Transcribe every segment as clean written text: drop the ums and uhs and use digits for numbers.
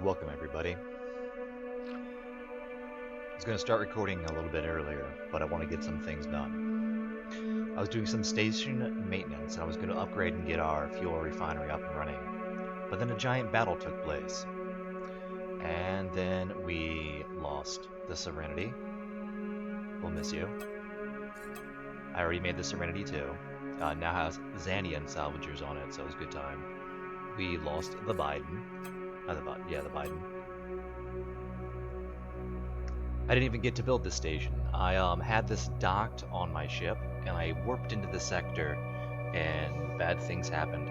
Welcome everybody. I was going to start recording a little bit earlier, but I want to get some things done. I was doing some station maintenance, and I was going to upgrade and get our fuel refinery up and running. But then a giant battle took place, and then we lost the Serenity. We'll miss you. I already made the Serenity too. Now has Xanian salvagers on it, so it was a good time. We lost the Biden. The Biden. I didn't even get to build this station. I had this docked on my ship, and I warped into the sector, and bad things happened.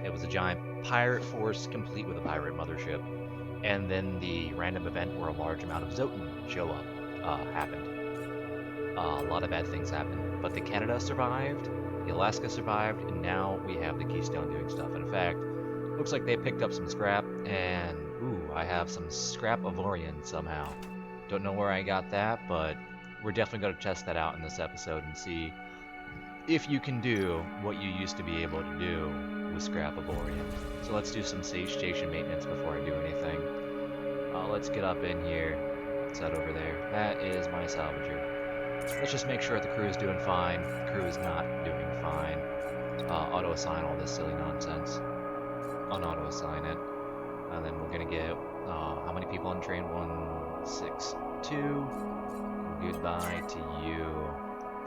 It was a giant pirate force, complete with a pirate mothership, and then the random event where a large amount of Zotan show up happened. A lot of bad things happened, but the Canada survived, the Alaska survived, and now we have the Keystone doing stuff. In fact, looks like they picked up some scrap, and ooh, I have some Scrap Avorion somehow. Don't know where I got that, but we're definitely going to test that out in this episode and see if you can do what you used to be able to do with Scrap Avorion. So let's do some station maintenance before I do anything. Let's get up in here. What's that over there? That is my salvager. Let's just make sure the crew is doing fine. The crew is not doing fine. Auto-assign all this silly nonsense. Unauto-assign it. And then we're going to get, how many people on train? 162. Goodbye to you.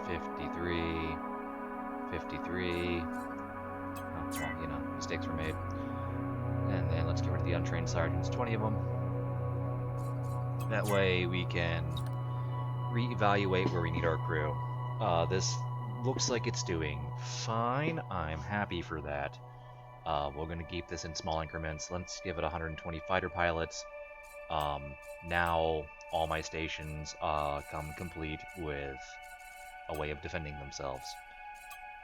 53. 53. Oh, well, you know, mistakes were made. And then let's get rid of the untrained sergeants, 20 of them. That way we can reevaluate where we need our crew. This looks like it's doing fine. I'm happy for that. We're going to keep this in small increments. Let's give it 120 fighter pilots. Now all my stations come complete with a way of defending themselves.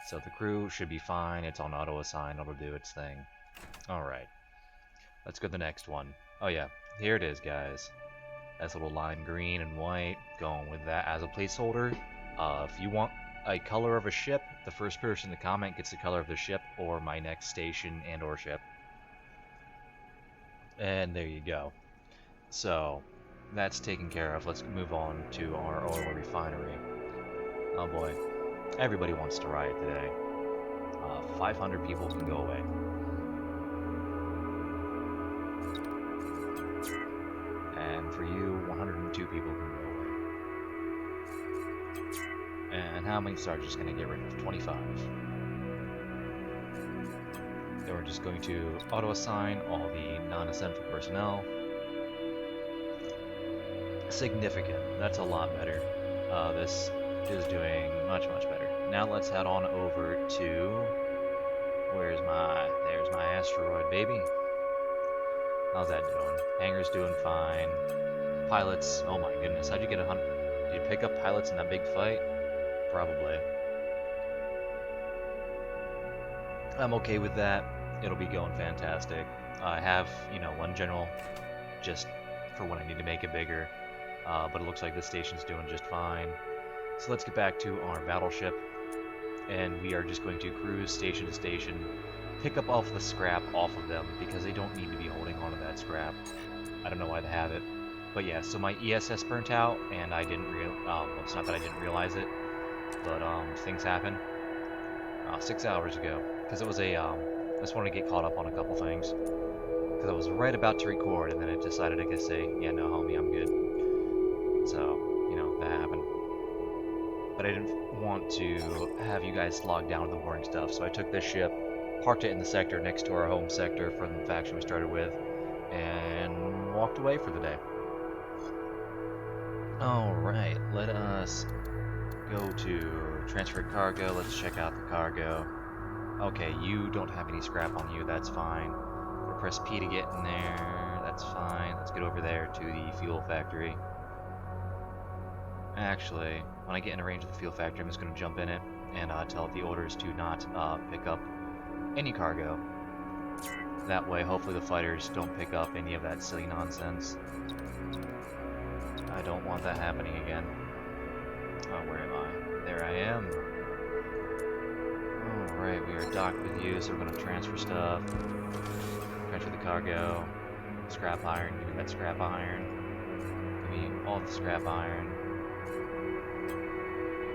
So the crew should be fine. It's on auto-assign. It'll do its thing. Alright. Let's go to the next one. Oh yeah, here it is, guys. That's a little lime green and white. Going with that as a placeholder. If you want a color of a ship, the first person to comment gets the color of the ship or my next station and or ship. And there you go. So that's taken care of. Let's move on to our oil refinery. Oh boy, everybody wants to riot today. 500 people can go away. And for you, 102 people can go away. And how many sergeants can I get rid of? 25. Then we're just going to auto-assign all the non-essential personnel. Significant. That's a lot better. This is doing much, much better. Now let's head on over to... there's my asteroid, baby. How's that doing? Hangar's doing fine. Pilots, oh my goodness, how'd you get 100? Did you pick up pilots in that big fight? Probably. I'm okay with that. It'll be going fantastic. I have, one general just for when I need to make it bigger. But it looks like this station's doing just fine. So let's get back to our battleship. And we are just going to cruise station to station, pick up all the scrap off of them because they don't need to be holding on to that scrap. I don't know why they have it. But yeah, so my ESS burnt out, and I didn't it's not that I didn't realize it, but things happen. 6 hours ago, because it was I just wanted to get caught up on a couple things, because I was right about to record, and then it decided to say, yeah, no, homie, I'm good. So, that happened. But I didn't want to have you guys log down with the boring stuff, so I took this ship, parked it in the sector next to our home sector from the faction we started with, and walked away for the day. Alright, let us go to transfer cargo. Let's check out the cargo. Okay, you don't have any scrap on you, that's fine. We'll press P to get in there, that's fine. Let's get over there to the fuel factory. Actually, when I get in range of the fuel factory, I'm just going to jump in it and tell the orders to not pick up any cargo. That way, hopefully the fighters don't pick up any of that silly nonsense. I don't want that happening again. Oh, where am I? There I am. Alright, we are docked with you, so we're going to transfer stuff. Transfer the cargo. scrap iron. Give me that scrap iron. Give me all the scrap iron.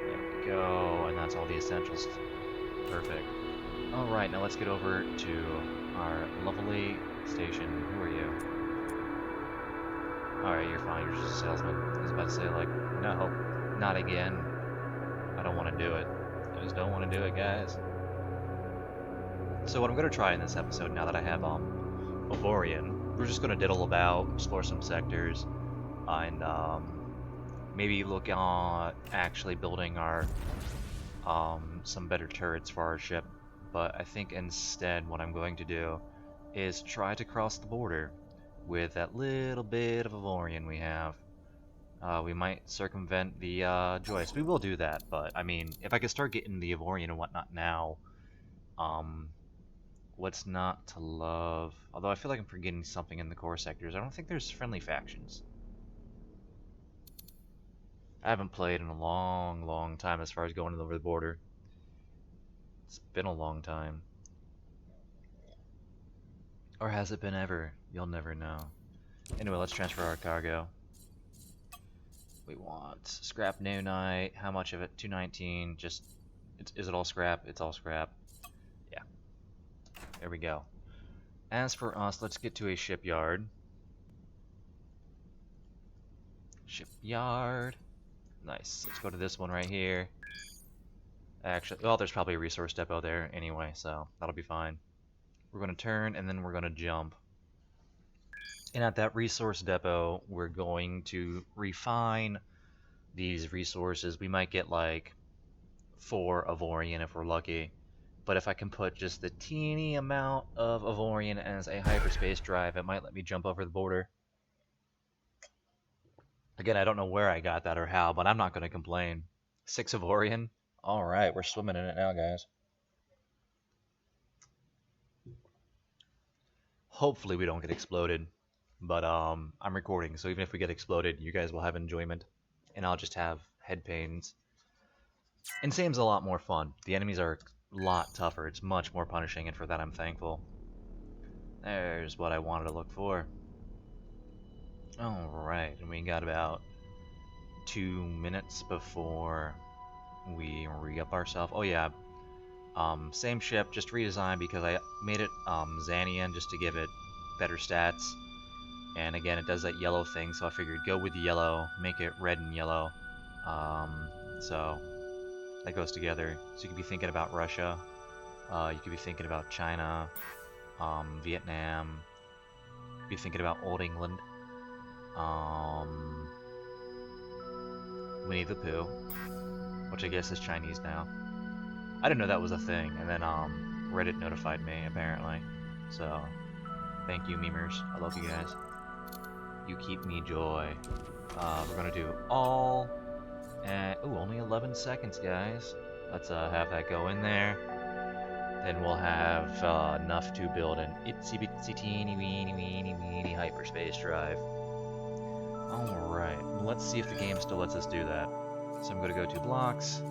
There we go, and that's all the essentials. Perfect. Alright, now let's get over to our lovely station. Who are you? Alright, you're fine, you're just a salesman. I was about to say, like, no, not again. I don't want to do it. I just don't want to do it, guys. So what I'm going to try in this episode, now that I have, Avorion, we're just going to diddle about, explore some sectors, and, maybe look at actually building our, some better turrets for our ship. But I think instead what I'm going to do is try to cross the border with that little bit of Avorion we have. We might circumvent the Joyce. We will do that, but I mean, if I could start getting the Avorion and whatnot now, what's not to love? Although I feel like I'm forgetting something in the core sectors. I don't think there's friendly factions. I haven't played in a long, long time as far as going over the border. It's been a long time. Or has it been ever? You'll never know. Anyway, let's transfer our cargo. We want scrap noonite. How much of it? 219. Just, is it all scrap? It's all scrap. Yeah. There we go. As for us, let's get to a shipyard. Shipyard. Nice. Let's go to this one right here. Actually, well, there's probably a resource depot there anyway, so that'll be fine. We're going to turn, and then we're going to jump. And at that resource depot, we're going to refine these resources. We might get like 4 Avorion if we're lucky. But if I can put just the teeny amount of Avorion as a hyperspace drive, it might let me jump over the border. Again, I don't know where I got that or how, but I'm not going to complain. 6 Avorion? Alright, we're swimming in it now, guys. Hopefully we don't get exploded. But I'm recording, so even if we get exploded, you guys will have enjoyment. And I'll just have head pains. And same's a lot more fun. The enemies are a lot tougher. It's much more punishing, and for that I'm thankful. There's what I wanted to look for. Alright, and we got about 2 minutes before we re-up ourselves. Oh yeah, same ship, just redesigned because I made it Xanian just to give it better stats. And again, it does that yellow thing, so I figured go with the yellow, make it red and yellow. So that goes together. So you could be thinking about Russia, you could be thinking about China, Vietnam, you could be thinking about Old England, Winnie the Pooh, which I guess is Chinese now. I didn't know that was a thing, and then Reddit notified me, apparently. So, thank you, memers. I love you guys. You keep me joy. We're gonna do all, and ooh, only 11 seconds, guys. Let's have that go in there. Then we'll have enough to build an itsy bitsy teeny weeny weeny weeny hyperspace drive. Alright, let's see if the game still lets us do that. So I'm gonna go to blocks,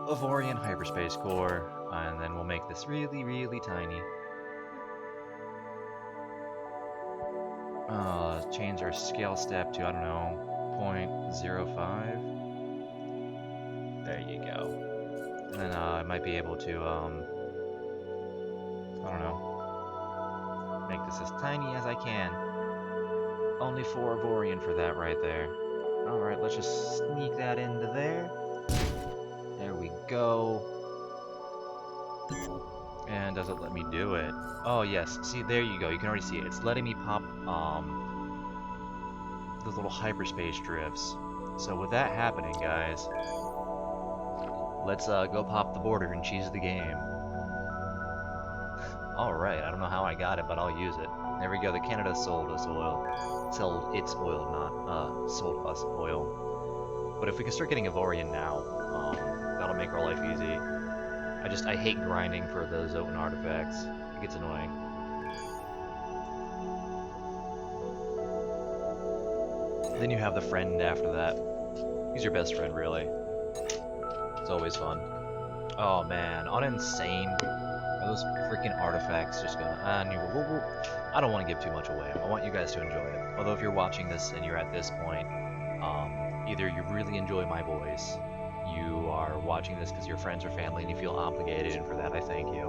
Avorion hyperspace core, and then we'll make this really, really tiny. Change our scale step to, I don't know, 0.05. There you go. And then I might be able to, I don't know, make this as tiny as I can. Only 4 Avorion for that right there. Alright, let's just sneak that into there. There we go. And does it let me do it? Oh yes, see there you go, you can already see it. It's letting me pop the little hyperspace drifts. So with that happening, guys, let's go pop the border and cheese the game. Alright, I don't know how I got it, but I'll use it. There we go, the Canada sold us oil. Sold its oil, not sold us oil. But if we can start getting Avorion now, that'll make our life easy. I hate grinding for those open artifacts. It gets annoying. Then you have the friend after that. He's your best friend, really. It's always fun. Oh man, on Insane, Are those freaking artifacts just gonna... I don't want to give too much away. I want you guys to enjoy it. Although if you're watching this and you're at this point, either you really enjoy my voice, you are watching this because you're friends or family and you feel obligated, and for that I thank you.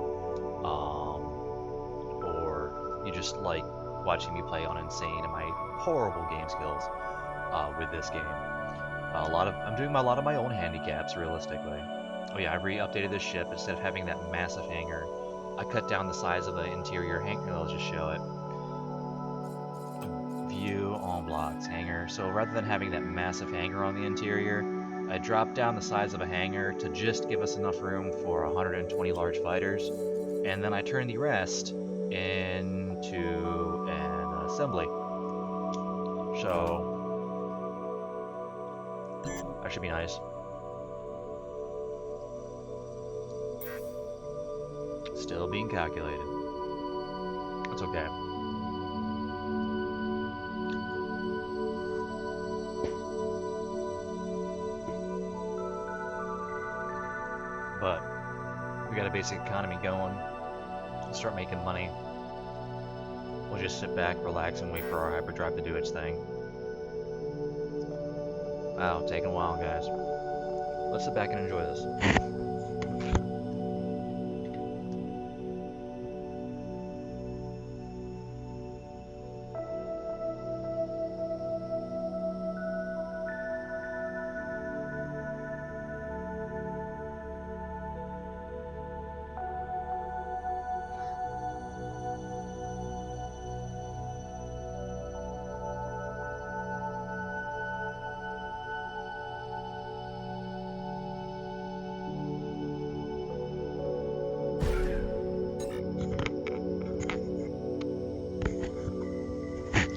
Or you just like watching me play on insane and my horrible game skills with this game. I'm doing a lot of my own handicaps, realistically. Oh yeah, I re-updated this ship. Instead of having that massive hangar, I cut down the size of the interior hangar. I'll just show it. View on blocks, hangar. So rather than having that massive hangar on the interior, I dropped down the size of a hangar to just give us enough room for 120 large fighters, and then I turned the rest into an assembly. So that should be nice. Still being calculated. That's okay. But we got a basic economy going. Start making money. We'll just sit back, relax, and wait for our hyperdrive to do its thing. Wow, taking a while, guys. Let's sit back and enjoy this.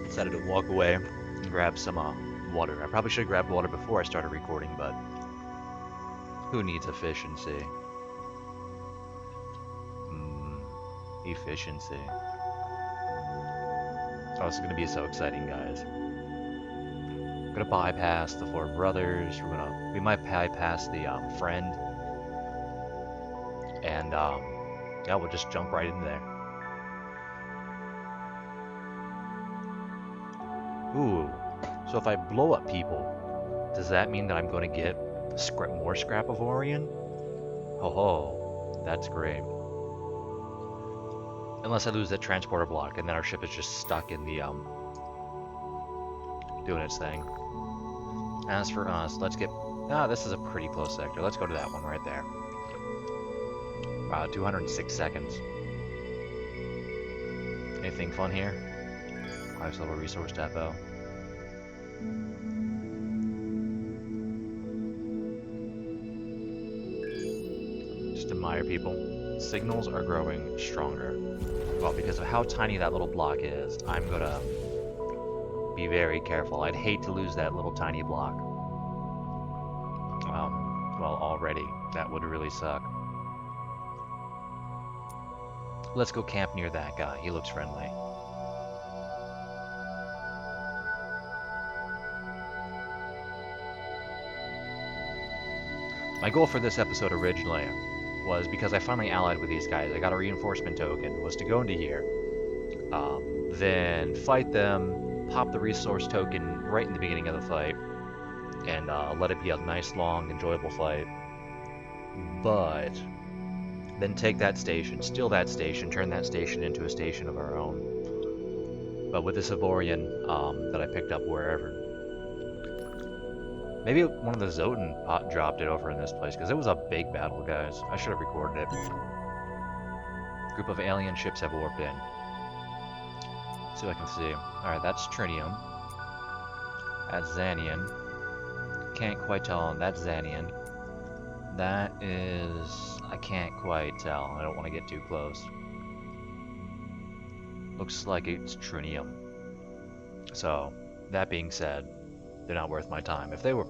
Decided to walk away and grab some water. I probably should have grabbed water before I started recording, but who needs efficiency? Efficiency. Oh, this is gonna be so exciting, guys. We're gonna bypass the four brothers. We might bypass the friend, and yeah, we'll just jump right in there. Ooh, so if I blow up people, does that mean that I'm going to get more Scrap Avorion? Ho ho, that's great. Unless I lose that transporter block, and then our ship is just stuck in the, doing its thing. As for us, let's get... this is a pretty close sector. Let's go to that one right there. Wow, 206 seconds. Anything fun here? Highest level resource depot. Just admire people. Signals are growing stronger. Well, because of how tiny that little block is, I'm gonna be very careful. I'd hate to lose that little tiny block. Well, already, that would really suck. Let's go camp near that guy. He looks friendly. My goal for this episode originally was, because I finally allied with these guys, I got a reinforcement token, was to go into here, then fight them, pop the resource token right in the beginning of the fight, and let it be a nice, long, enjoyable fight. But then take that station, steal that station, turn that station into a station of our own. But with this Avorion that I picked up wherever. Maybe one of the Zotan dropped it over in this place, because it was a big battle, guys. I should have recorded it. Group of alien ships have warped in. Let's see what I can see. Alright, that's Trinium. That's Xanian. Can't quite tell. That's Xanian. That is... I can't quite tell. I don't want to get too close. Looks like it's Trinium. So, that being said, they're not worth my time. If they were...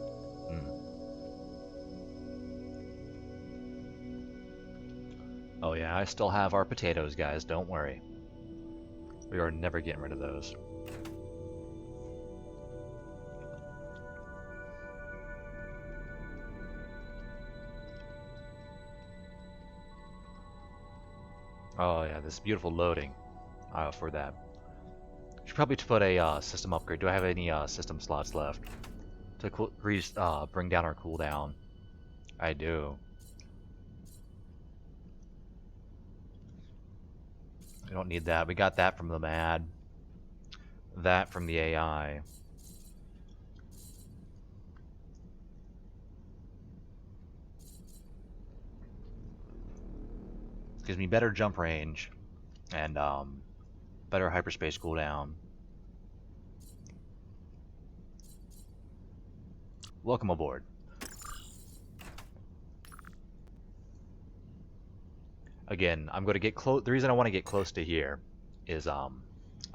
Oh yeah, I still have our potatoes, guys. Don't worry. We are never getting rid of those. Oh yeah, this beautiful loading for that. Should probably put a system upgrade. Do I have any system slots left to bring down our cooldown? I do. We don't need that. We got that from the MAD. That from the AI. Gives me better jump range and better hyperspace cooldown. Welcome aboard. Again, I'm going to get close. The reason I want to get close to here is I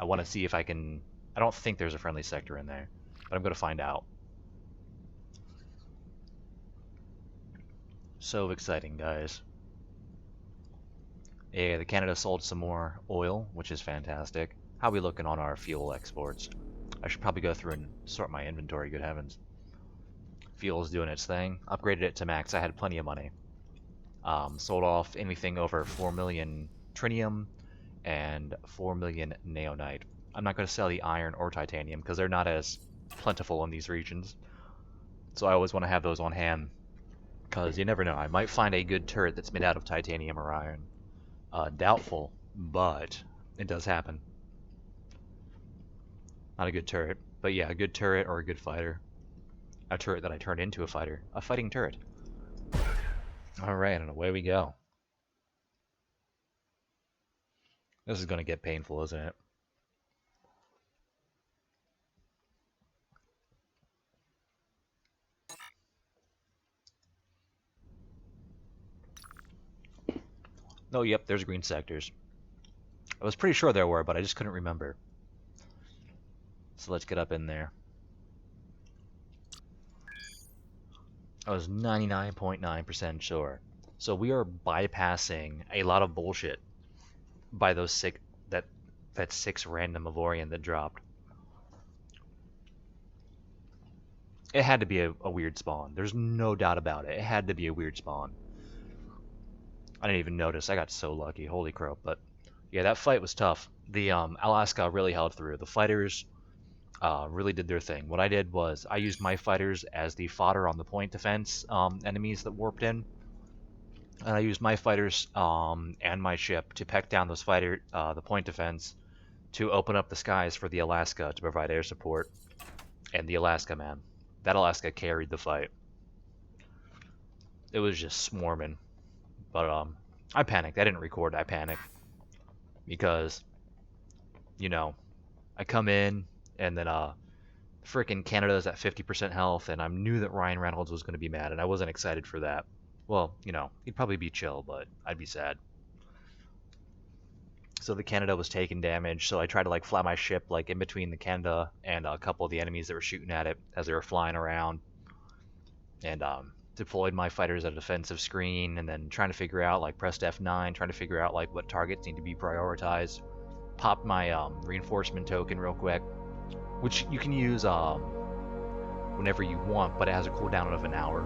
want to see if I can. I don't think there's a friendly sector in there, but I'm going to find out. So exciting, guys. Yeah, the Canada sold some more oil, which is fantastic. How are we looking on our fuel exports? I should probably go through and sort my inventory, good heavens. Fuel's doing its thing. Upgraded it to max. I had plenty of money. Sold off anything over 4 million trinium and 4 million neonite. I'm not going to sell the iron or titanium because they're not as plentiful in these regions. So I always want to have those on hand because you never know. I might find a good turret that's made out of titanium or iron. Doubtful, but it does happen. Not a good turret, but yeah, a good turret or a good fighter. A turret that I turned into a fighter. A fighting turret. Alright, and away we go. This is going to get painful, isn't it? Oh, yep, there's green sectors. I was pretty sure there were, but I just couldn't remember. So let's get up in there. I was 99.9% sure. So we are bypassing a lot of bullshit by those that 6 random Avorion that dropped. It had to be a weird spawn. There's no doubt about it. It had to be a weird spawn. I didn't even notice. I got so lucky. Holy crow. But yeah, that fight was tough. The Alaska really held through. The fighters really did their thing. What I did was I used my fighters as the fodder on the point defense enemies that warped in. And I used my fighters and my ship to peck down those the point defense to open up the skies for the Alaska to provide air support. And the Alaska, man. That Alaska carried the fight. It was just swarming. But I panicked. I didn't record. I panicked. Because, you know, I come in and then frickin' Canada's at 50% health and I knew that Ryan Reynolds was going to be mad and I wasn't excited for that. Well, you know, he'd probably be chill, but I'd be sad. So the Canada was taking damage, so I tried to like fly my ship like in between the Canada and a couple of the enemies that were shooting at it as they were flying around. And deployed my fighters at a defensive screen and then trying to figure out, like pressed F9, trying to figure out like what targets need to be prioritized. Popped my reinforcement token real quick, which you can use whenever you want, but it has a cooldown of an hour.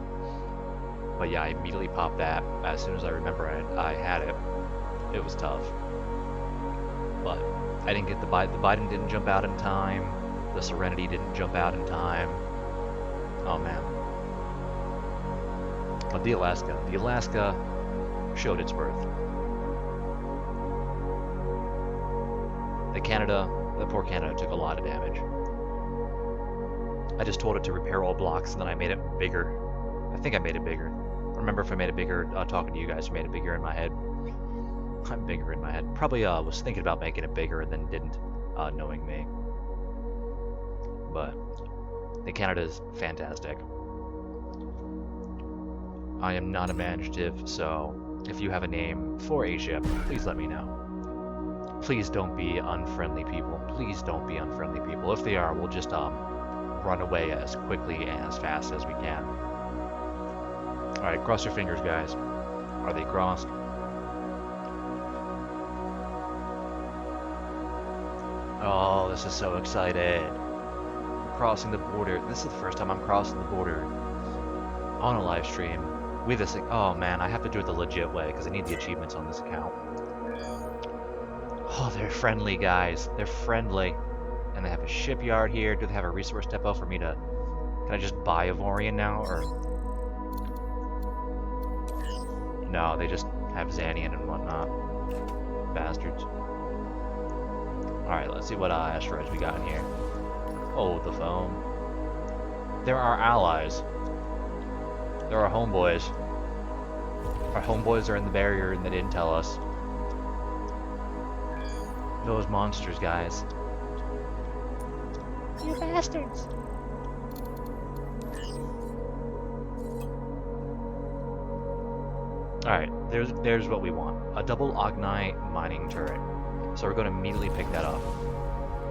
But yeah, I immediately popped that as soon as I remember I had it. It was tough. But I didn't get the Biden didn't jump out in time. The Serenity didn't jump out in time. Oh man. But the Alaska showed its worth. The poor Canada took a lot of damage. I just told it to repair all blocks and then I made it bigger. I think I made it bigger. I remember if I made it bigger, talking to you guys, I made it bigger in my head. I'm bigger in my head. Probably was thinking about making it bigger and then didn't, knowing me. But the Canada's fantastic. I am not imaginative, so if you have a name for a ship, please let me know. Please don't be unfriendly people. Please don't be unfriendly people. If they are, we'll just run away as quickly and as fast as we can. Alright, cross your fingers, guys. Are they crossed? Oh, this is so excited. I'm crossing the border. This is the first time I'm crossing the border on a live stream with this. Oh man, I have to do it the legit way because I need the achievements on this account. friendly, guys. They're friendly. And they have a shipyard here. Do they have a resource depot for me to... Can I just buy Avorion now, or... No, they just have Xanian and whatnot. Bastards. Alright, let's see what asteroids we got in here. Oh, the foam. They're our allies. They're our homeboys. Our homeboys are in the barrier and they didn't tell us. Those monsters, guys. You bastards! Alright, there's what we want. A double Ognite mining turret. So we're going to immediately pick that up.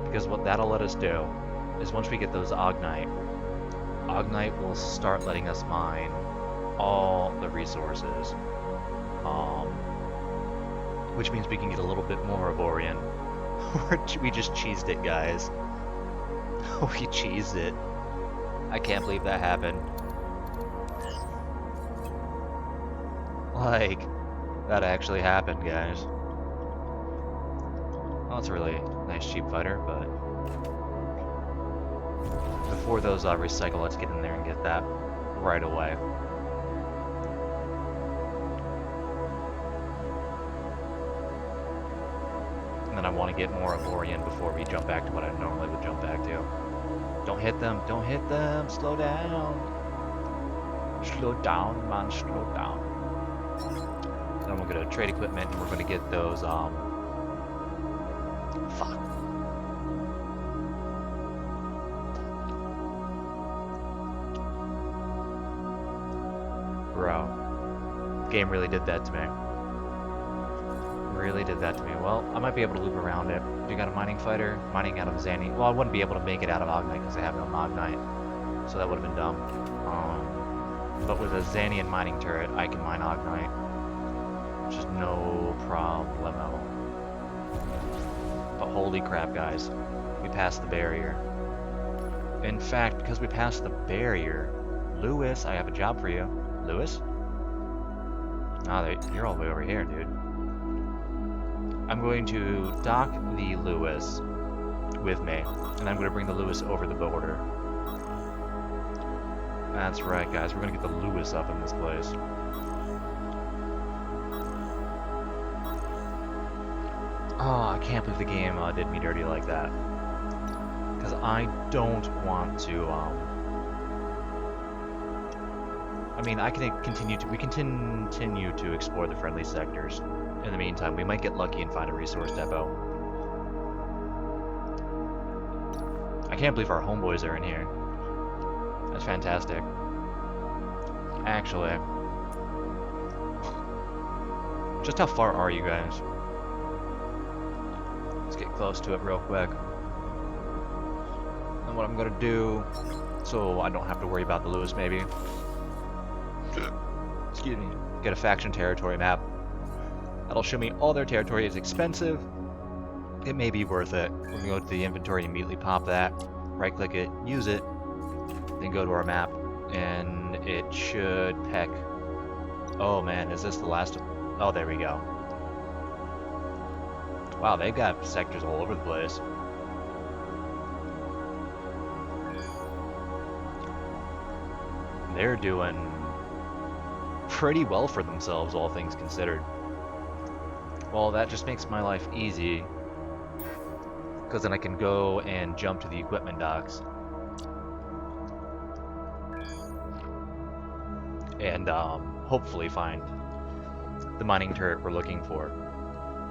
Because what that'll let us do is once we get those Ognite will start letting us mine all the resources. Which means we can get a little bit more Avorion. We just cheesed it, guys. We cheesed it. I can't believe that happened. Like, that actually happened, guys. Well, it's a really nice cheap fighter, but... Before those recycle, let's get in there and get that right away. And then I want to get more Avorion before we jump back to what I normally would jump back to. Don't hit them, don't hit them, slow down. Slow down, man, slow down. Then we're gonna trade equipment and we're gonna get those, fuck. Bro. Game really did that to me. Really did that to me. Well, I might be able to loop around it. You got a mining fighter? Mining out of Xani. Well, I wouldn't be able to make it out of Ognite because I have no Ognite. So that would have been dumb. But with a Xanian mining turret, I can mine Ognite. Which is no problemo. But holy crap, guys. We passed the barrier. In fact, because we passed the barrier, Lewis, I have a job for you. Lewis? Oh, you're all the way over here, dude. I'm going to dock the Lewis with me, and I'm going to bring the Lewis over the border. That's right, guys. We're going to get the Lewis up in this place. Oh, I can't believe the game did me dirty like that. Because I don't want to, I mean, we can continue to explore the friendly sectors. In the meantime, we might get lucky and find a resource depot. I can't believe our homeboys are in here. That's fantastic. Actually, just how far are you guys? Let's get close to it real quick. And what I'm gonna do, so I don't have to worry about the Lewis, maybe. Excuse me. Get a faction territory map. That'll show me all their territory is expensive. It may be worth it. We're gonna go to the inventory and immediately pop that. Right click it, use it, then go to our map, and it should peck. Oh man, is this the last? Oh, there we go. Wow, they've got sectors all over the place. They're doing pretty well for themselves, all things considered. Well, that just makes my life easy, because then I can go and jump to the equipment docks. And hopefully find the mining turret we're looking for.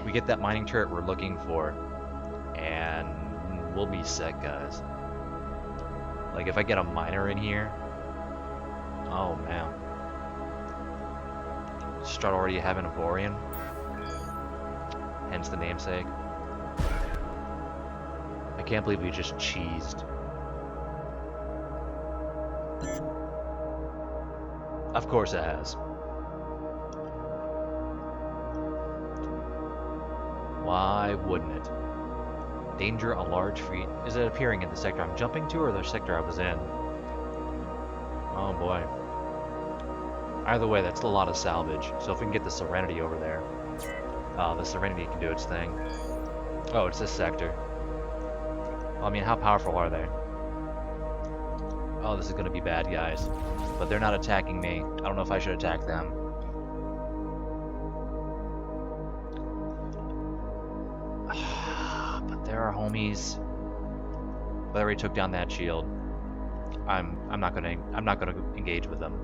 We get that mining turret we're looking for, and we'll be set, guys. Like, if I get a miner in here, oh man. Start already having Avorion. Hence the namesake. I can't believe we just cheesed. Of course it has. Why wouldn't it? Danger, a large fleet. Is it appearing in the sector I'm jumping to or the sector I was in? Oh boy. Either way, that's a lot of salvage. So if we can get the Serenity over there, the Serenity can do its thing. Oh, it's this sector. Well, I mean, how powerful are they? Oh, this is gonna be bad, guys. But they're not attacking me. I don't know if I should attack them. But there are homies. But I already took down that shield. I'm not gonna engage with them.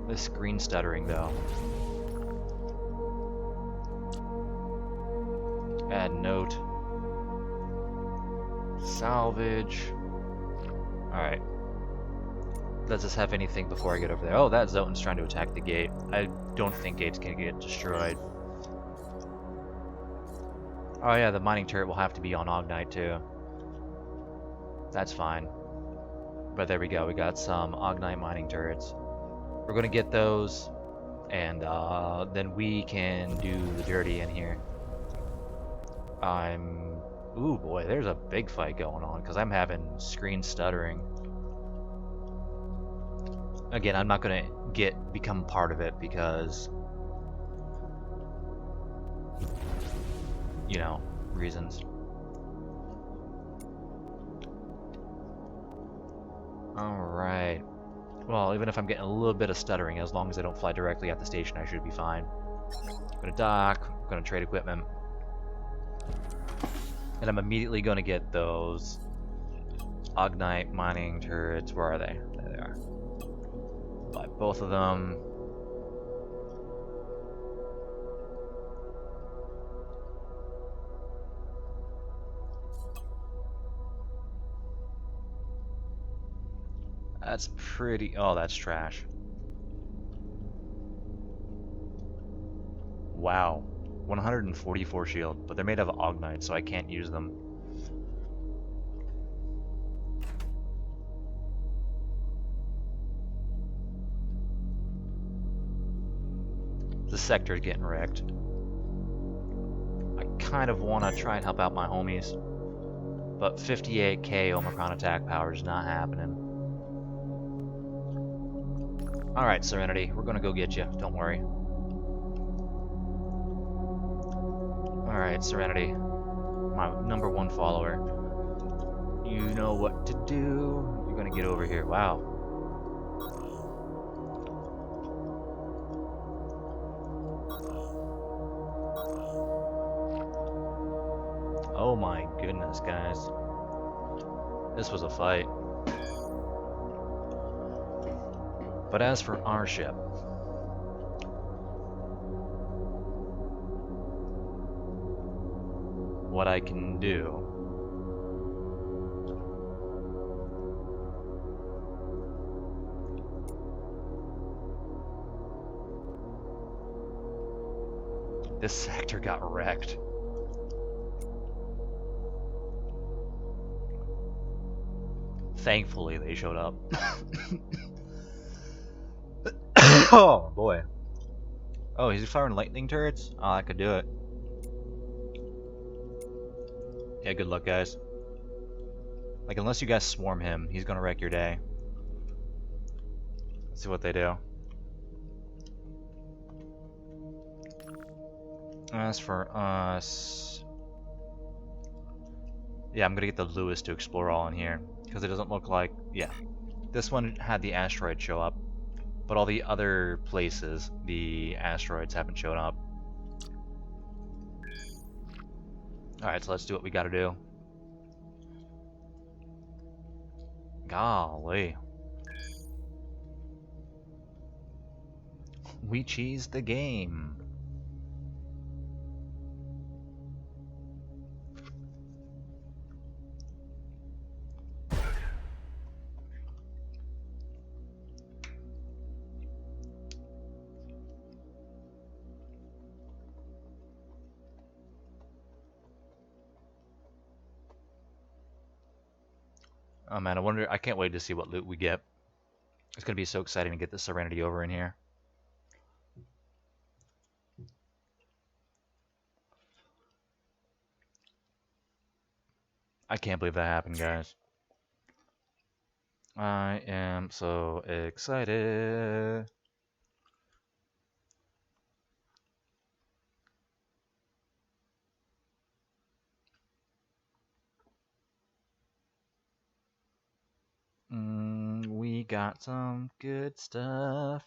This screen stuttering though. Add note. Salvage. Alright. Does this have anything before I get over there? Oh, that Zoten's trying to attack the gate. I don't think gate's gonna get destroyed. Oh yeah, the mining turret will have to be on Ognite too. That's fine. But there we go, we got some Ognite mining turrets. We're gonna get those, and then we can do the dirty in here. Ooh boy, there's a big fight going on, because I'm having screen stuttering. Again, I'm not gonna become part of it, because, you know, reasons. Alright. Well, even if I'm getting a little bit of stuttering, as long as I don't fly directly at the station, I should be fine. I'm gonna dock, I'm gonna trade equipment. And I'm immediately gonna get those Ognite mining turrets. Where are they? There they are. Buy both of them. That's pretty... Oh, that's trash. Wow. 144 shield, but they're made of Ognite, so I can't use them. The sector's getting wrecked. I kind of want to try and help out my homies, but 58k Omicron attack power is not happening. Alright, Serenity, we're gonna go get you, don't worry. Alright, Serenity, my #1 follower. You know what to do. You're gonna get over here. Wow. Oh my goodness, guys. This was a fight. But as for our ship, what I can do... This sector got wrecked. Thankfully, they showed up. Oh, boy. Oh, he's firing lightning turrets? Oh, I could do it. Yeah, good luck, guys. Like, unless you guys swarm him, he's gonna wreck your day. Let's see what they do. As for us... Yeah, I'm gonna get the Lewis to explore all in here, because it doesn't look like... Yeah. This one had the asteroid show up, but all the other places, the asteroids haven't shown up. Alright, so let's do what we gotta do. Golly. We cheesed the game. Oh man, I can't wait to see what loot we get. It's gonna be so exciting to get the Serenity over in here. I can't believe that happened, guys. I am so excited. got some good stuff.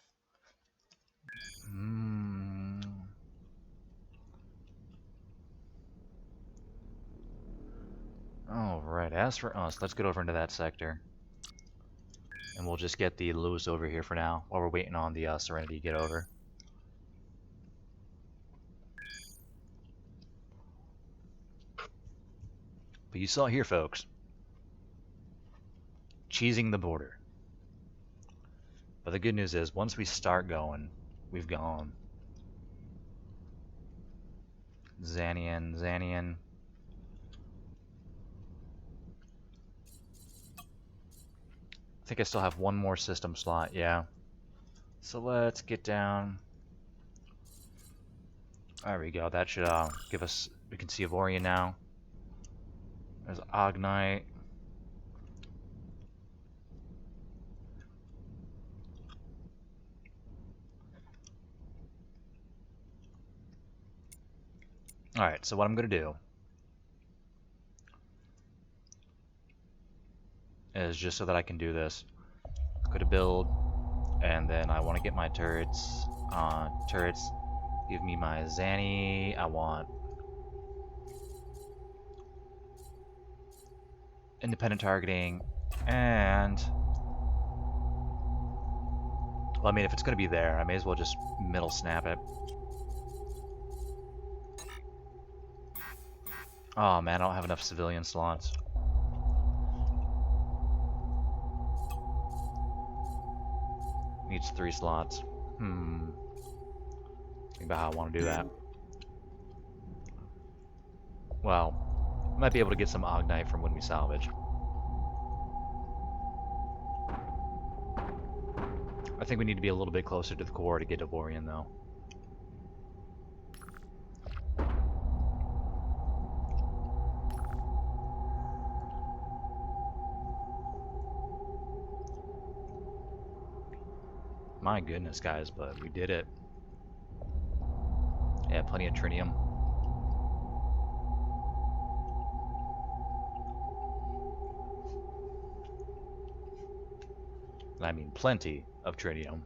Alright, as for us, let's get over into that sector. And we'll just get the Lewis over here for now, while we're waiting on the Serenity to get over. But you saw here, folks. Cheesing the border. But the good news is, once we start going, we've gone. Zanian. I think I still have one more system slot, yeah. So let's get down. There we go, that should give us, we can see Avorion now. There's Ognite. Alright, so what I'm going to do is, just so that I can do this, go to build, and then I want to get my turrets. Turrets, give me my Zanny. I want independent targeting, and well, I mean, if it's going to be there, I may as well just middle snap it. Oh man, I don't have enough civilian slots. Needs 3 slots. Think about how I want to do that. Well, I might be able to get some Ognite from when we salvage. I think we need to be a little bit closer to the core to get Avorion, though. My goodness, guys, but we did it. Yeah, plenty of trinium. I mean, plenty of trinium.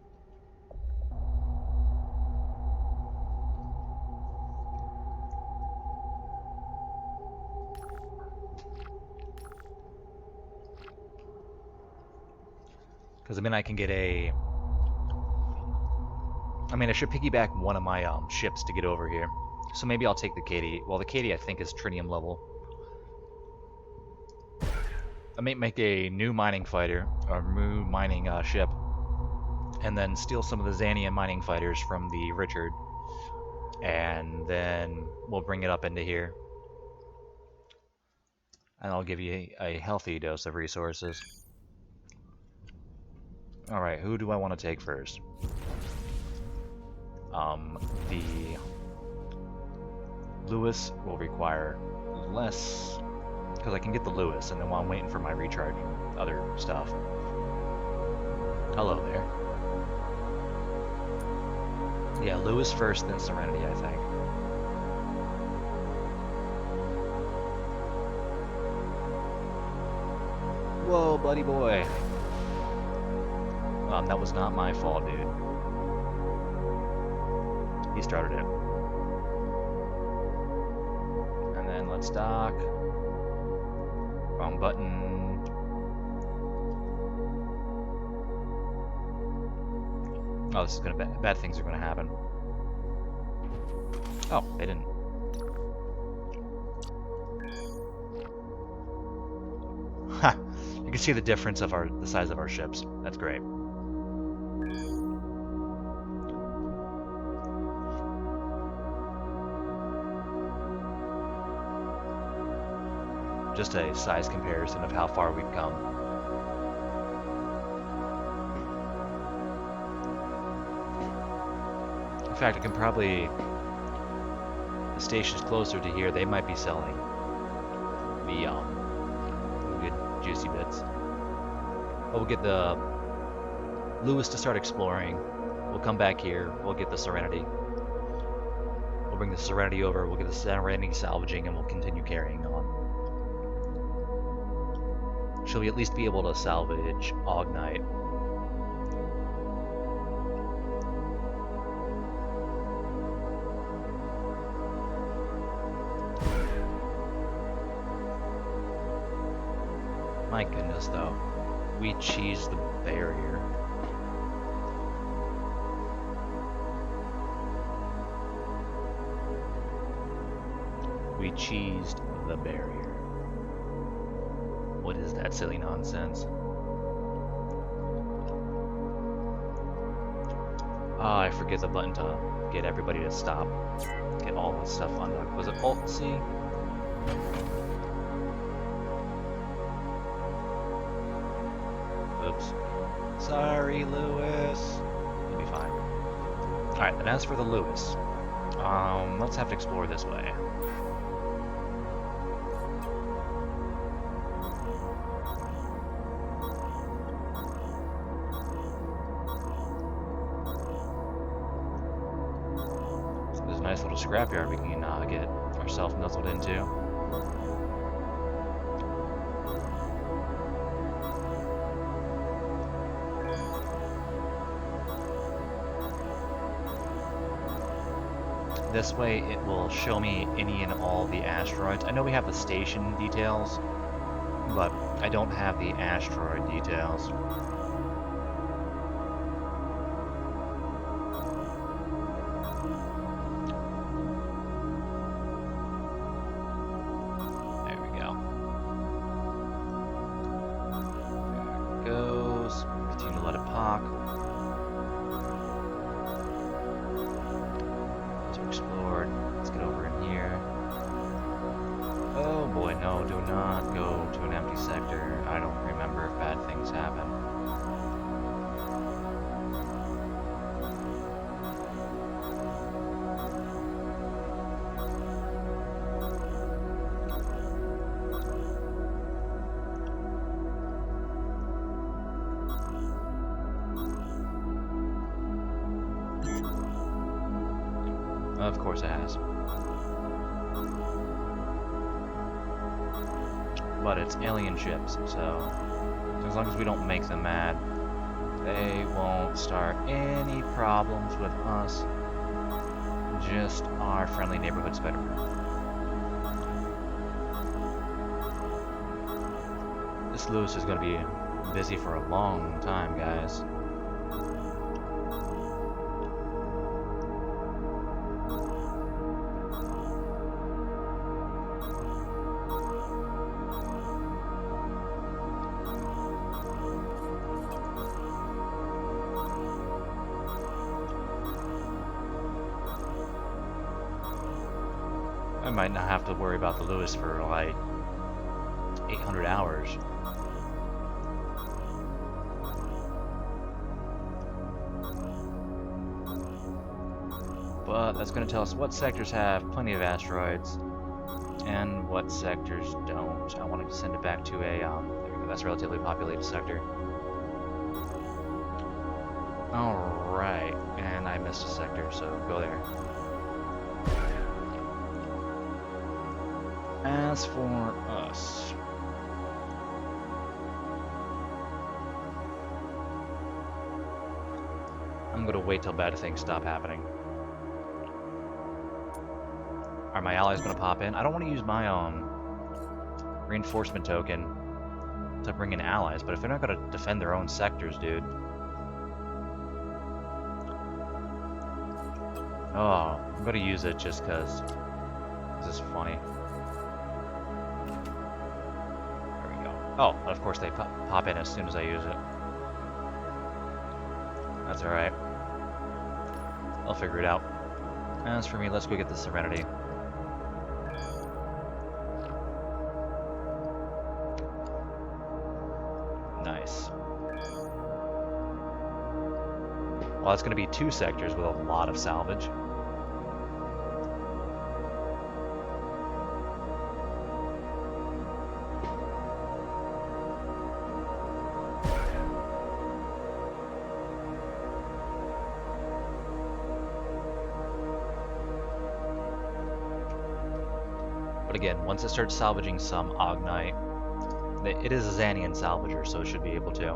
Because, I mean, I can get a... I mean, I should piggyback one of my ships to get over here. So maybe I'll take the Katie. Well, the Katie, I think, is trinium level. I may make a new mining fighter, or new mining ship, and then steal some of the Zanian mining fighters from the Richard, and then we'll bring it up into here. And I'll give you a healthy dose of resources. Alright, who do I want to take first? The Lewis will require less, because I can get the Lewis, and then while I'm waiting for my recharging other stuff. Hello there. Yeah, Lewis first, then Serenity, I think. Whoa, buddy boy. That was not my fault, dude. He started it. And then let's dock. Wrong button. Oh, this is gonna bad things are gonna happen. Oh, they didn't. Ha! You can see the difference of the size of our ships. That's great. Just a size comparison of how far we've come. In fact, I can probably... The stations closer to here, they might be selling the good juicy bits. But we'll get the Lewis to start exploring. We'll come back here. We'll get the Serenity. We'll bring the Serenity over. We'll get the Serenity salvaging, and we'll continue carrying on. Shall we at least be able to salvage Ognite My goodness, though. We cheesed the barrier. We cheesed the barrier. What is that silly nonsense? Oh, I forget the button to get everybody to stop. Get all this stuff undocked. Was it Alt-C? Oops. Sorry, Lewis. You'll be fine. Alright, then as for the Lewis, let's have to explore this way. So there's a nice little scrapyard we can get ourselves nuzzled into. This way it will show me any and all the asteroids. I know we have the station details, but I don't have the asteroid details. There we go. There it goes. Continue to let it pop. Explored. Let's get over in here. Oh boy, no, do not go to an empty sector. I don't remember if bad things happen. Of course it has. But it's alien ships, so as long as we don't make them mad, they won't start any problems with us. Just our friendly neighborhood spider. This Lewis is going to be busy for a long time, guys. I might not have to worry about the Lewis for like 800 hours. But that's going to tell us what sectors have plenty of asteroids and what sectors don't. I want to send it back to a, there we go, that's a relatively populated sector. Alright, and I missed a sector, so go there. As for us, I'm gonna wait till bad things stop happening. Are my allies gonna pop in? I don't want to use my reinforcement token to bring in allies, but if they're not gonna defend their own sectors, dude. Oh, I'm gonna use it just because this is funny. Oh, of course they pop in as soon as I use it. That's alright. I'll figure it out. As for me, let's go get the Serenity. Nice. Well, it's going to be 2 sectors with a lot of salvage. But again, once it starts salvaging some Ognite, it is a Xanian salvager, so it should be able to.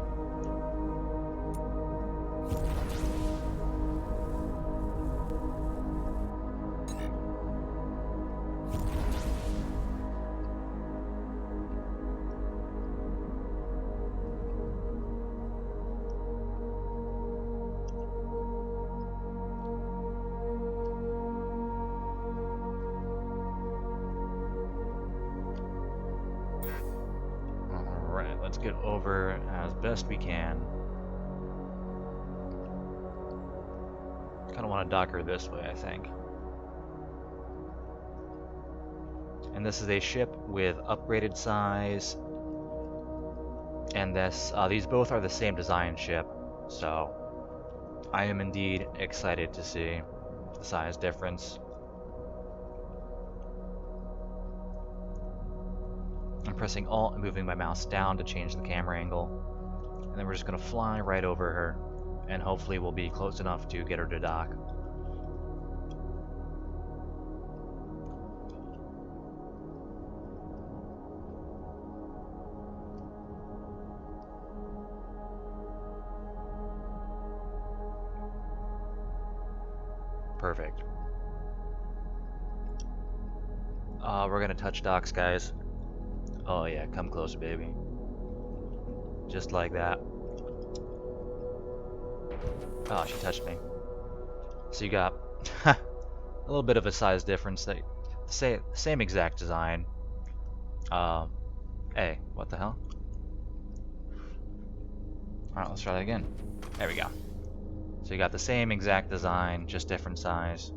let's get over as best we can. Kind of want to dock her this way, I think. And this is a ship with upgraded size. And these both are the same design ship, so I am indeed excited to see the size difference. I'm pressing Alt and moving my mouse down to change the camera angle. And then we're just going to fly right over her, and hopefully we'll be close enough to get her to dock. Perfect. We're gonna touch docks, guys. Oh yeah, come closer, baby. Just like that. Oh, she touched me. So you got a little bit of a size difference. That same exact design. Hey, what the hell? Alright, let's try that again. There we go. So you got the same exact design, just different size.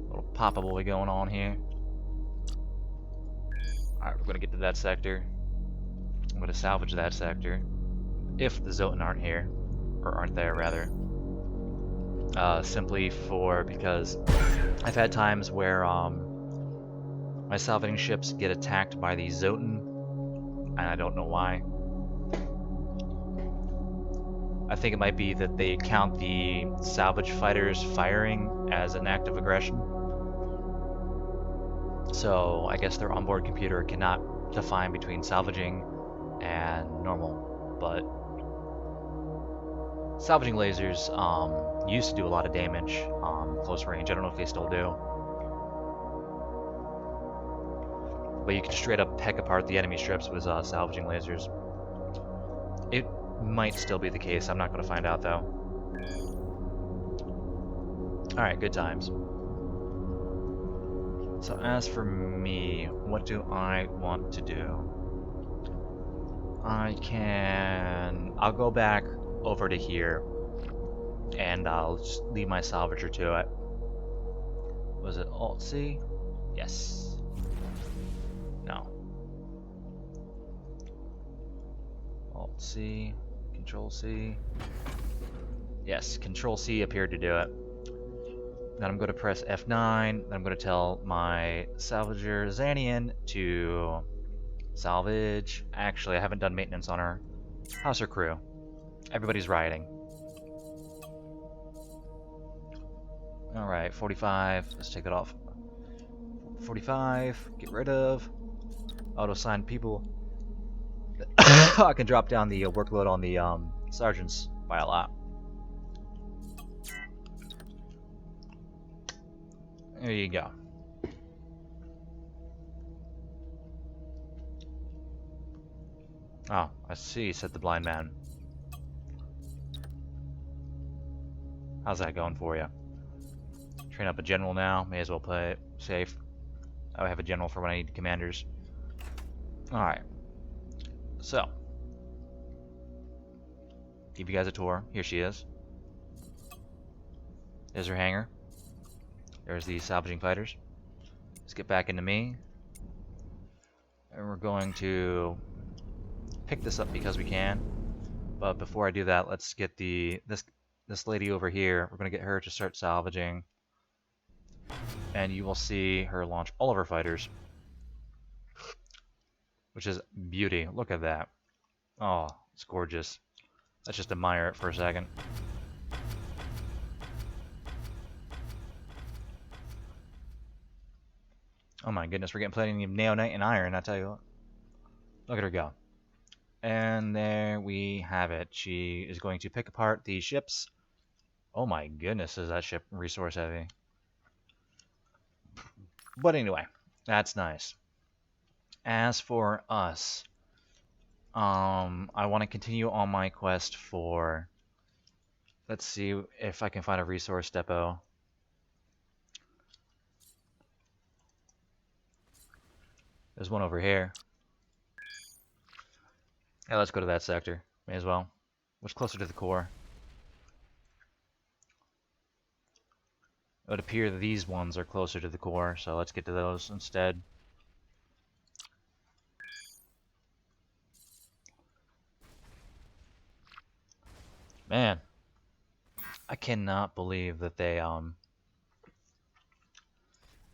Little pop-a-boy going on here. Alright, we're gonna get to that sector. I'm gonna salvage that sector. If the Zotan aren't here. Or aren't there, rather. Simply because I've had times where my salvaging ships get attacked by the Zotan, and I don't know why. I think it might be that they count the salvage fighters firing as an act of aggression. So I guess their onboard computer cannot define between salvaging and normal, but salvaging lasers used to do a lot of damage close range. I don't know if they still do. But you can straight up peck apart the enemy strips with salvaging lasers. It might still be the case. I'm not going to find out, though. Alright, good times. So as for me, what do I want to do? I'll go back over to here, and I'll just leave my salvager to it. Was it Alt-C? Yes. No. Alt-C, Control-C. Yes, Control-C appeared to do it. Then I'm going to press F9, then I'm going to tell my salvager Xanian to salvage. Actually, I haven't done maintenance on her. How's her crew? Everybody's riding. Alright, 45. Let's take that off. 45. Get rid of. Auto-assign people. I can drop down the workload on the sergeants by a lot. There you go. Oh, I see, said the blind man. How's that going for you? Train up a general now. May as well play it safe. I have a general for when I need commanders. Alright. So. Give you guys a tour. Here she is. There's her hangar. There's the salvaging fighters. Let's get back into me. And we're going to pick this up because we can. But before I do that, let's get this lady over here. We're going to get her to start salvaging. And you will see her launch all of her fighters. Which is beauty. Look at that. Oh, it's gorgeous. Let's just admire it for a second. Oh my goodness, we're getting plenty of neonite and iron, I tell you what. Look at her go. And there we have it. She is going to pick apart the ships. Oh my goodness, is that ship resource heavy. But anyway, that's nice. As for us, I want to continue on my quest for... Let's see if I can find a resource depot. There's one over here. Yeah, let's go to that sector. May as well. What's closer to the core? It would appear these ones are closer to the core, so let's get to those instead. Man, I cannot believe that they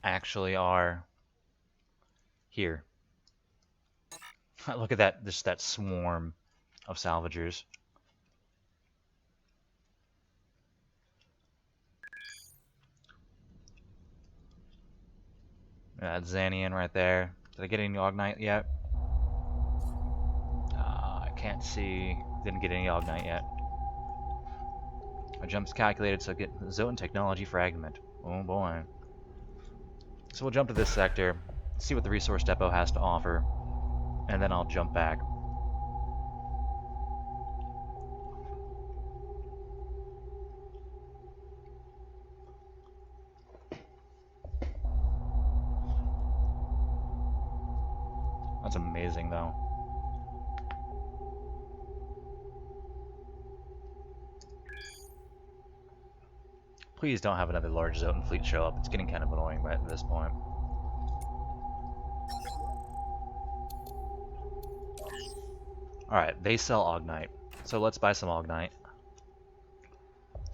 actually are here. Look at that, just that swarm of salvagers. That Xanian right there. Did I get any Ognite yet? I can't see. Didn't get any Ognite yet. My jump's calculated, so get Zotan Technology Fragment. Oh boy. So we'll jump to this sector, see what the resource depot has to offer, and then I'll jump back. That's amazing, though. Please don't have another large Zotan fleet show up. It's getting kind of annoying at this point. Alright, they sell Ognite. So let's buy some Ognite.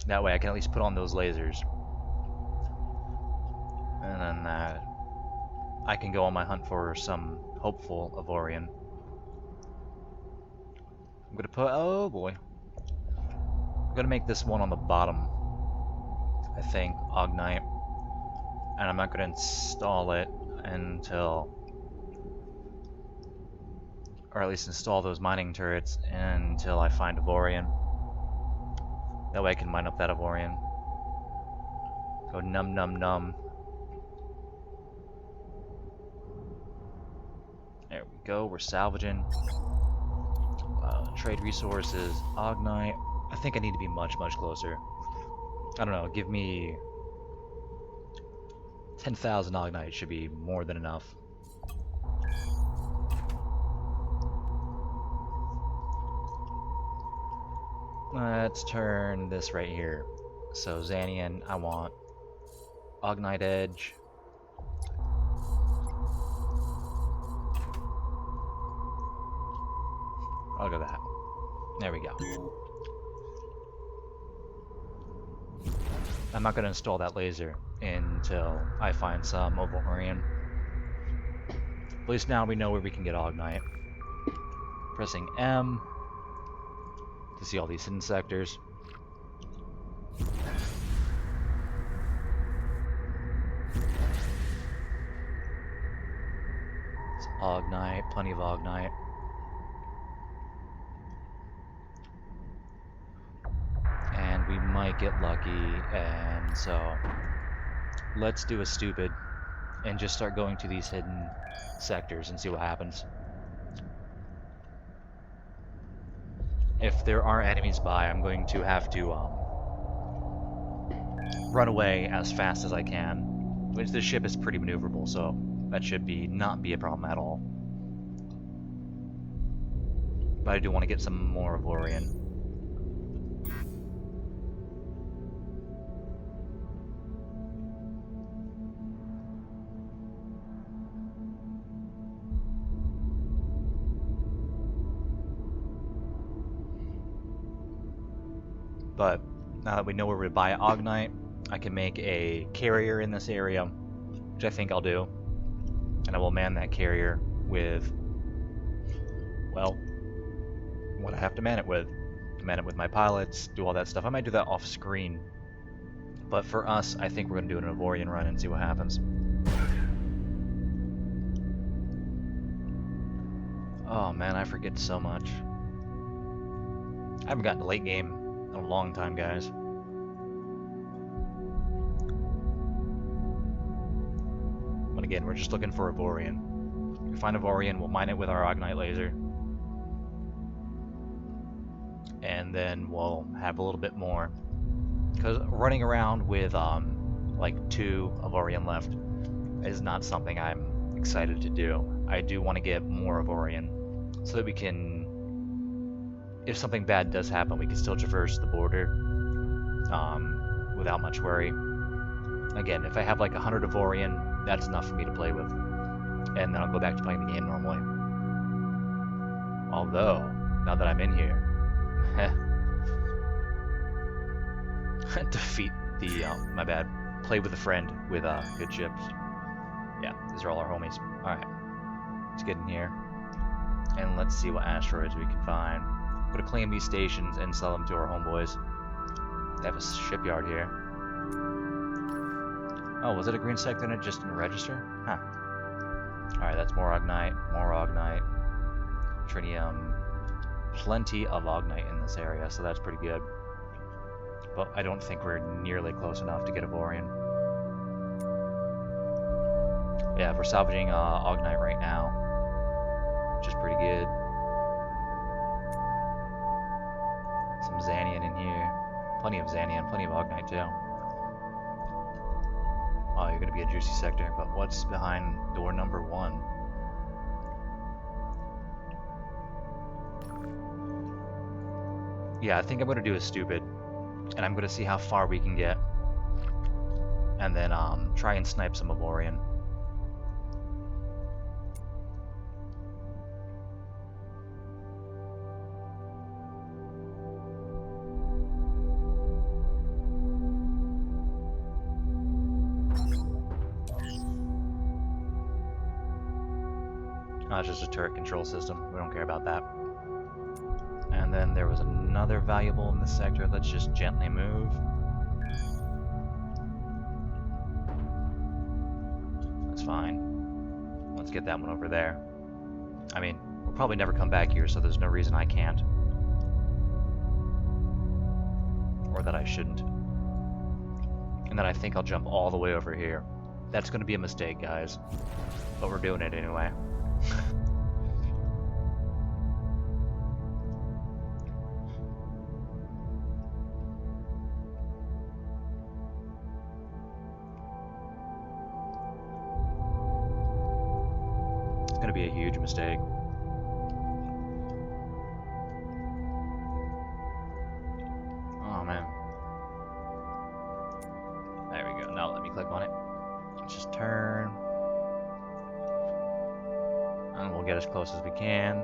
That way I can at least put on those lasers. And then I can go on my hunt for some hopeful Avorion. I'm gonna put, oh boy. I'm gonna make this one on the bottom, I think, Ognite. And I'm not gonna install it until, or at least install those mining turrets until I find Avorion. That way I can mine up that Avorion. Go num num num. There we go, we're salvaging. Trade resources, Ognite. I think I need to be much, much closer. I don't know, give me 10,000 Ognite should be more than enough. Let's turn this right here. So Xanian, I want Ognite Edge. I'll go that. There we go. I'm not going to install that laser until I find some Avorion. At least now we know where we can get Ognite. Pressing M to see all these hidden sectors. It's Ognite, plenty of Ognite. And we might get lucky, and so let's do a stupid and just start going to these hidden sectors and see what happens. If there are enemies by, I'm going to have to run away as fast as I can. Which this ship is pretty maneuverable, so that should not be a problem at all. But I do want to get some more Avorion. But now that we know where to buy Ognite, I can make a carrier in this area, which I think I'll do. And I will man that carrier with, well, what I have to man it with. Man it with my pilots, do all that stuff. I might do that off screen. But for us, I think we're going to do an Avorion run and see what happens. Oh man, I forget so much. I haven't gotten to late game in a long time, guys. But again, we're just looking for Avorion. If we find Avorion, we'll mine it with our Ognite laser. And then we'll have a little bit more. Because running around with like 2 Avorion left is not something I'm excited to do. I do want to get more Avorion so that we can if something bad does happen, we can still traverse the border without much worry. Again, if I have like 100 Avorion, that's enough for me to play with. And then I'll go back to playing the game normally. Although, now that I'm in here, defeat the, my bad, play with a friend with good ships. Yeah, these are all our homies. Alright, let's get in here. And let's see what asteroids we can find. I'm gonna claim these stations and sell them to our homeboys. They have a shipyard here. Oh, was it a green sector and it just didn't register? Huh. Alright, that's more Ognite, Trinium. Plenty of Ognite in this area, so that's pretty good. But I don't think we're nearly close enough to get Avorion. Yeah, we're salvaging Ognite right now, which is pretty good. Some Xanian in here. Plenty of Xanian, plenty of Ognite too. Oh, you're gonna be a juicy sector, but what's behind door number 1? Yeah, I think I'm gonna do a stupid, and I'm gonna see how far we can get, and then try and snipe some Avorion. It's just a turret control system. We don't care about that. And then there was another valuable in this sector. Let's just gently move. That's fine. Let's get that one over there. I mean, we'll probably never come back here, so there's no reason I can't. Or that I shouldn't. And then I think I'll jump all the way over here. That's going to be a mistake, guys. But we're doing it anyway. It's going to be a huge mistake. Oh man. There we go. Now let me click on it. Let's just turn. And we'll get as close as we can.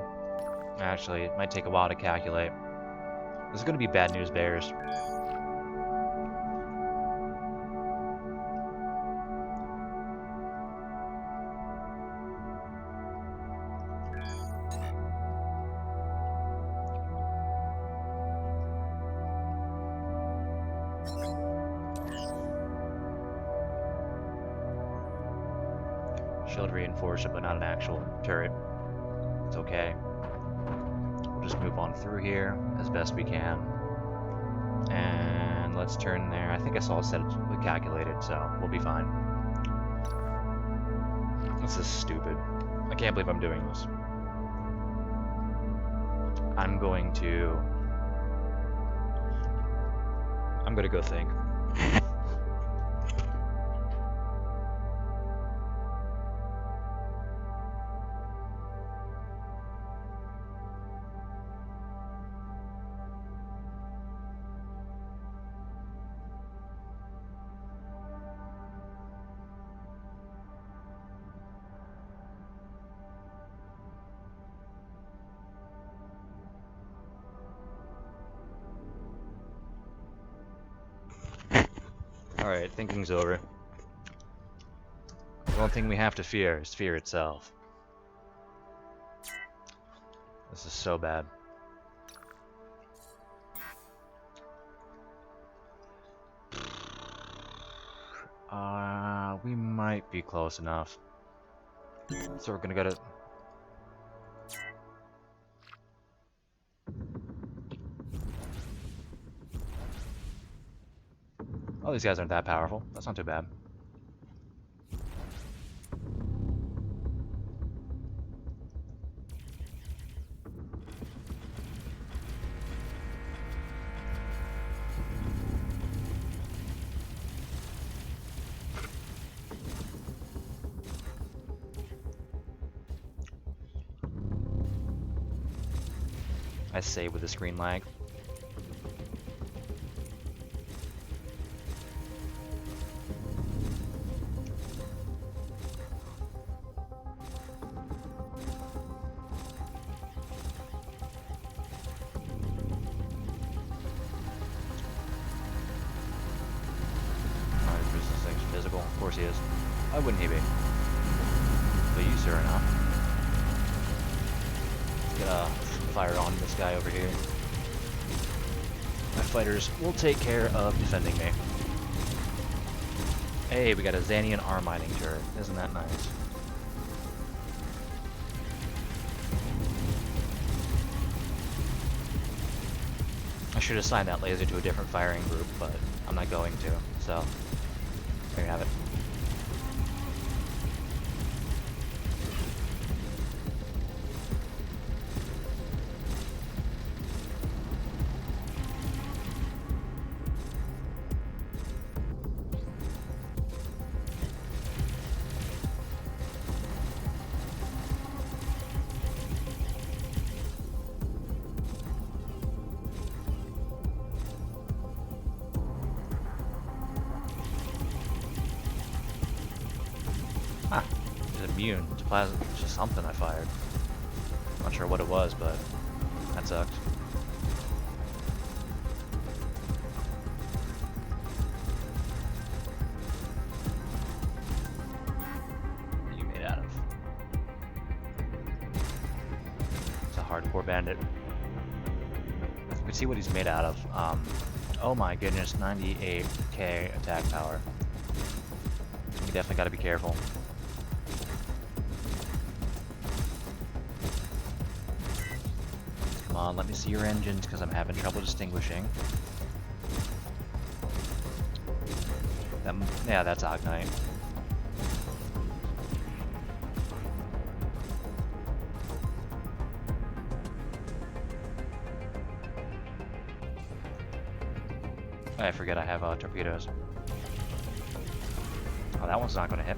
Actually, it might take a while to calculate. This is going to be bad news bears. Shield reinforced, but not an actual turret. It's okay. We'll just move on through here as best we can. And let's turn there. I think I saw it set it calculated, so we'll be fine. This is stupid. I can't believe I'm doing this. I'm going to go think. Alright, thinking's over. The one thing we have to fear is fear itself. This is so bad. We might be close enough. So we're gonna go to... Oh, these guys aren't that powerful. That's not too bad. I say with the screen lag. Physical, of course he is. Why wouldn't he be? But you, sir, are not. Let's get a fire on this guy over here. My fighters will take care of defending me. Hey, we got a Xanian arm mining turret. Isn't that nice? I should assign that laser to a different firing group, but I'm not going to, so there you have it. Huh. He's immune to plasma. It's just something I fired. Not sure what it was, but that sucked. What are you made out of? It's a hardcore bandit. You can see what he's made out of. Oh my goodness, 98k attack power. You definitely got to be careful. Come on, let me see your engines because I'm having trouble distinguishing. Yeah, that's Ognite. I forget I have torpedoes. Oh, that one's not going to hit.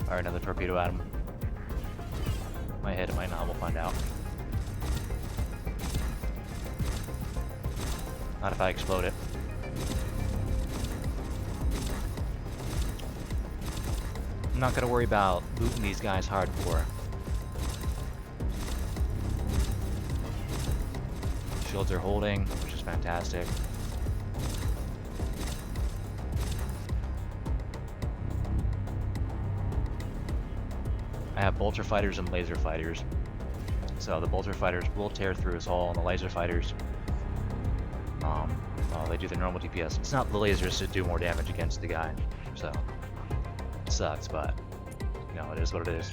Fire another torpedo at him. Might hit, it might not, we'll find out. Not if I explode it. I'm not gonna worry about looting these guys hardcore. Shields are holding, which is fantastic. I have bolter fighters and laser fighters. So the bolter fighters will tear through his hull, and the laser fighters, well, they do the normal DPS. It's not the lasers that do more damage against the guy, so it sucks, but you know, it is what it is.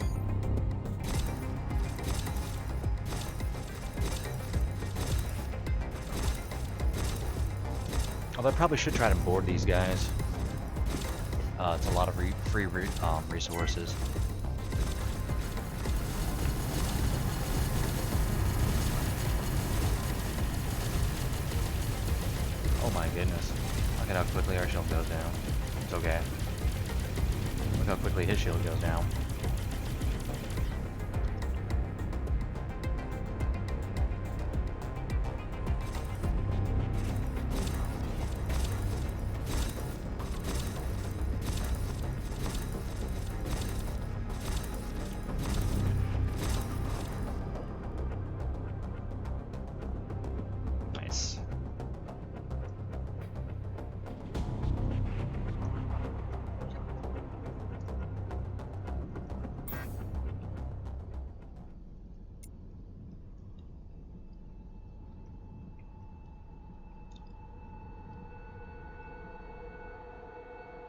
Although I probably should try to board these guys. It's a lot of free resources. Oh my goodness. Look at how quickly our shield goes down. It's okay. Look how quickly his shield goes down. Nice.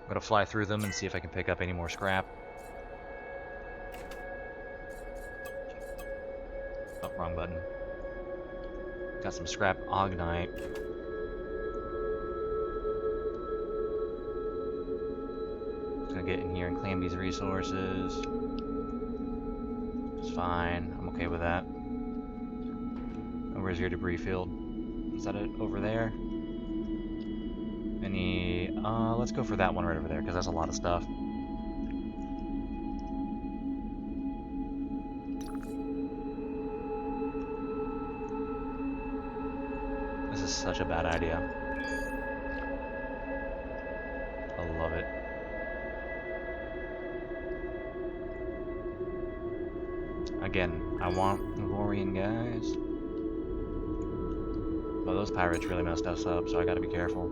I'm gonna fly through them and see if I can pick up any more scrap. Oh, wrong button. Got some scrap Ognite. Just gonna get in here and claim these resources. It's fine. I'm okay with that. Where's your debris field? Is that it over there? Any, let's go for that one right over there, because that's a lot of stuff. This is such a bad idea. I love it. Again, I want Avorion guys. Well, those pirates really messed us up, so I gotta be careful.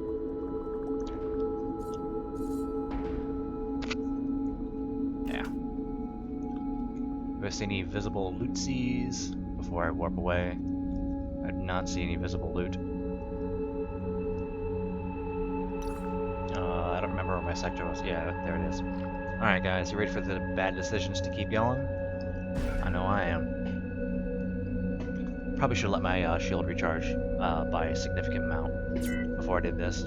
Yeah. Do I see any visible lootsies before I warp away? I do not see any visible loot. I don't remember where my sector was. Yeah, there it is. Alright guys, you ready for the bad decisions to keep going? I know I am. Probably should let my shield recharge by a significant amount before I did this.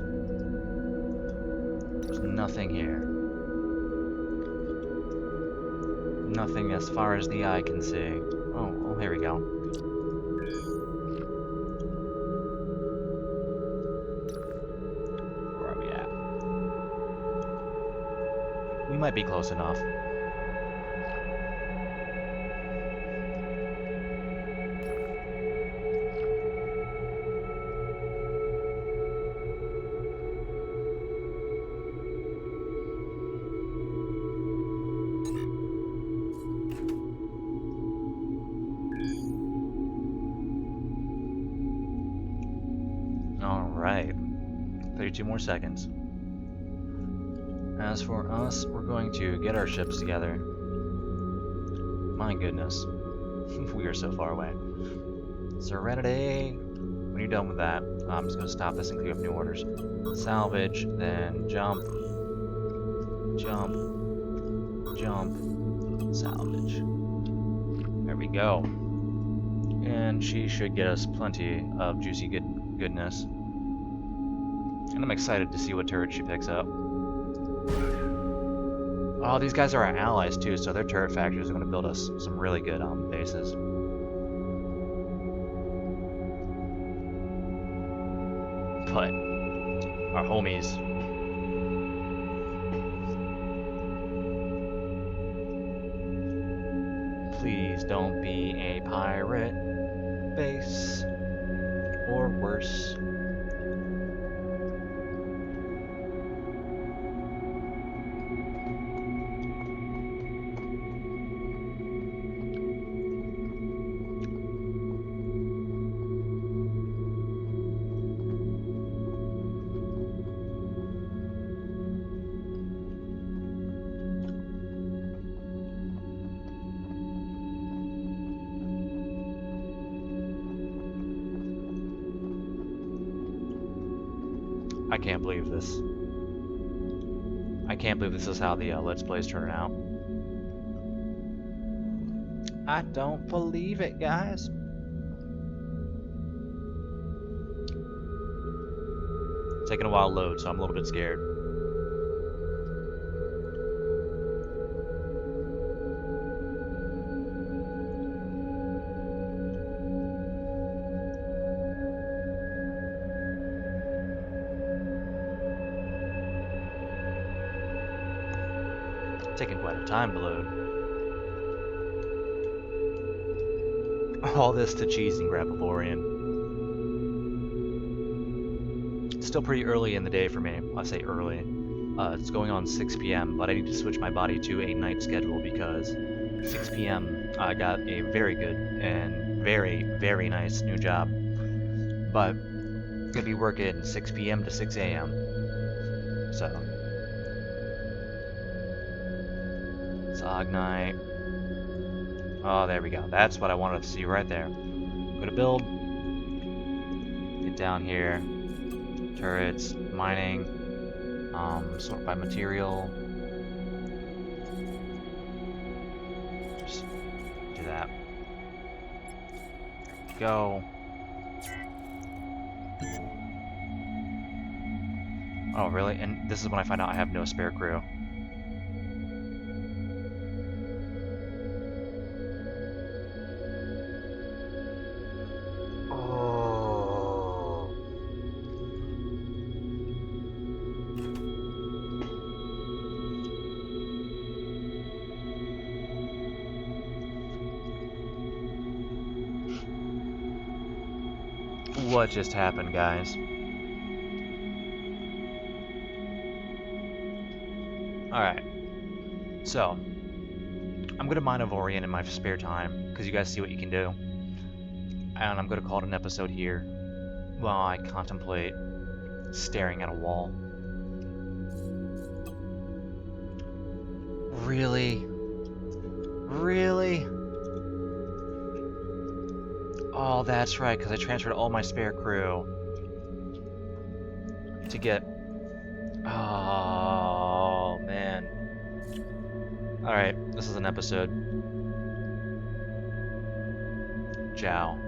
There's nothing here. Nothing as far as the eye can see. Oh, here we go. Where are we at? We might be close enough. Alright, 32 more seconds. As for us, we're going to get our ships together. My goodness, we are so far away. Serenity! When you're done with that, I'm just going to stop this and clear up new orders. Salvage, then jump, jump, jump, salvage. There we go. And she should get us plenty of juicy goodness. And I'm excited to see what turret she picks up. Oh, these guys are our allies too, so their turret factories are going to build us some really good bases. But our homies. Please don't be a pirate base or worse. I can't believe this. I can't believe this is how the Let's Plays turn out. I don't believe it, guys. It's taking a while to load, so I'm a little bit scared. Taking quite a time to load. All this to cheese and Scrap Avorion. It's still pretty early in the day for me. I say early. It's going on 6 p.m., but I need to switch my body to a night schedule because 6 p.m. I got a very good and very, very nice new job. But I'm gonna be working 6 p.m. to 6 a.m. So. Ognite. Oh, there we go. That's what I wanted to see right there. Go to build. Get down here. Turrets. Mining. Sort by material. Just do that. Go. Oh, really? And this is when I find out I have no spare crew. What just happened, guys? Alright. So, I'm gonna mine Avorion in my spare time, because you guys see what you can do. And I'm gonna call it an episode here, while I contemplate staring at a wall. Really? Really? Oh, that's right, because I transferred all my spare crew to get... Oh, man. Alright, this is an episode. Ciao.